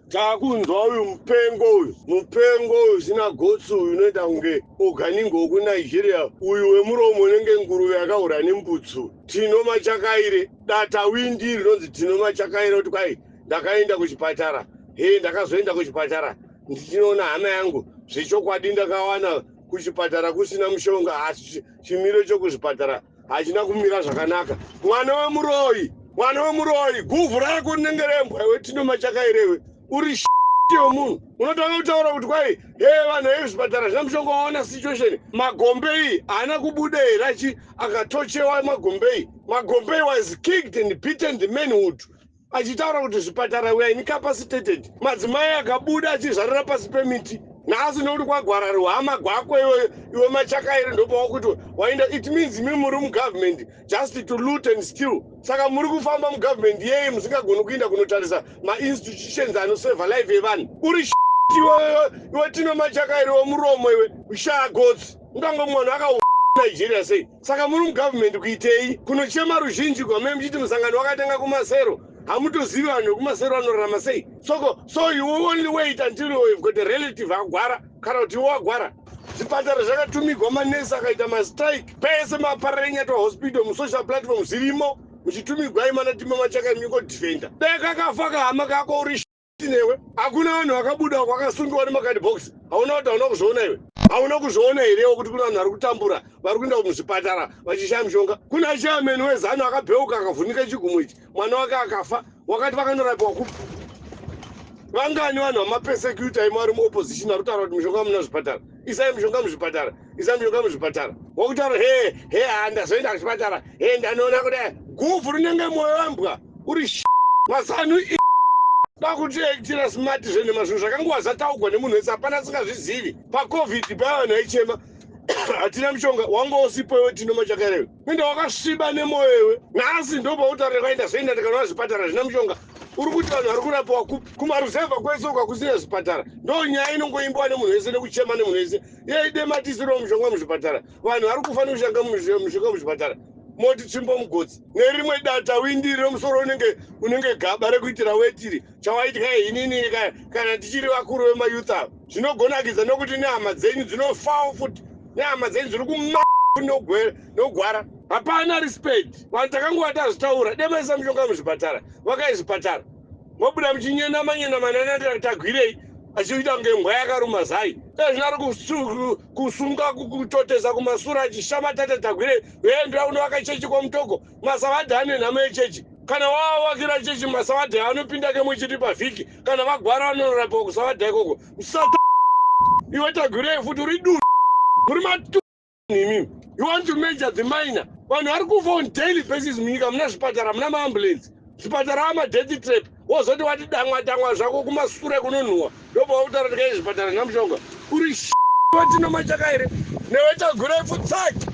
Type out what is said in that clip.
takunzwa uyu mupengo uyu zina gotsi uyu unoita kunge oganingo kuNigeria uyu wemuromo unenge nguruve yakahura nembutsu Tino Machakaire data windi rinonzi Tino Machakaire kuti kwai ndakaenda kuchipatara ndakazoenda kuchipatara ndichinoona hama yangu zvechokwadi ndakawana kuchipatara kusina mushonga asi chimiro chokuzvipatara hachina kumira zvakanaka mwana wemuroyi guvhu rako rinenge rembwa iwe Tino Machakairewe uri yomunhu unotanga kutaura kuti kwai vanhu vezvipatara zvina mushonga waona situation Magombei haana kubuda here akatochewa Magombei was kicked and beaten the manhood achitaura kuti zvipatara we are incapacitated madzimai akabuda achizvarira pasi pemiti nhasi nokuti kwagwara ruhama gwako iwe Machakaire ndopawo kuti waenda it means imi muri mugovernment just to loot and steal saka muri kufamba mugovernment yeye musingagoni kuenda kunotarisa mainstitutions anoseva life yevanhu uri iwe Tino Machakaire wemuromo iwe ushagotsi ungange munhu Nigeria sei saka muri mugovernment kuitei kunochema ruzhinji kwamai muchiti musangano wakatanga kumasero hamutozivi vanhu vekumasero vanorarama sei so you only wait until you've got a relative agwara kana kuti iwe wagwara zvipatara zvakatumigwa manesi akaita mastrike pese mapararenya hospital musocial platform zvirimo muchitumigwa imana Tino Machakaire muchingodefenda dai kakafa kahama kako uri newe hakuna vanhu vakabuda kwakasungiwa nemakadhibhokisi hauna kuti hauna kuzviona iwe hauna kuzviona herewo kuti kuna vanhu vari kutambura vari kuenda muzvipatara vachishaya mushonga kuna chairman wezano akabheuka akavhunika chigumo ichi mwana wake akafa wakati vakanorapiwa kupi vangani vanhu vamapesecuta imo vari muopposition vari kutaura kuti mushonga muna zvipatara isai mushonga muzvipatara wakutaura ndazoenda kuchipatara ndanoona kuti guvhu rinenge mwoyo wembwa uri masanu dakutiitira smart zvenhema zvinhu zvakanguva zvataugwa nemunhu wese hapana asingazvizivi pacovid paya vanhu vaichema hatina mushonga wanga usipo iwe Tino Machakaire enda wakasviba nemwoyo iwe nhasi ndopautarira kwaenda zvoenda ndikanoona zvipatara zvina mushonga uri kuti vanhu vari kurapiwa kumaruzevha kwese uka kusina zvipatara ndo nyaya inongoimbwa nemunhu wese nekuchema nemunhu wese idematisiro mushonga muzvipatara vanhu vari kufanira kushanga mushonga muzvipatara moti tsvimbo mugotsi nerimwe data windi remusoro unenge gaba rekuitira wetiri chawaitya inini kana tichiri vakuru vemayouth ava zvinogonakidza nokuti nehama dzenyu dzinofawo futi nehama dzenyu dziri nogwara hapana respect vanhu takanguva tazvitaura demaisa mushonga muzvipatara vakai zvipatara mobuda muchinyena manana tagwirei achiita kunge mbwa yakaruma zai zvinoari kusunga kutotesa kumasura achishama tata tagwirei enda unovaka chechi kwamutoko masavadhi ane nhamo yechechi kana wavakira chechi masavadhi anopinda kemuchiri pavhiki kana vagwara vanonorapiwa kusavadha ikoko iwe tagwirei futi uri uri nimi you want to measure the minor vanhu vari kufa on daily basis munyika muna zvipatara muna maambulensi zvipatara amadeath trap wozoti wati damwa zvako kumasure kunonhuhwa ndopakutaura tikai zvipatara namushonga uri Tino Machakaire newe tagwirei futi tsaki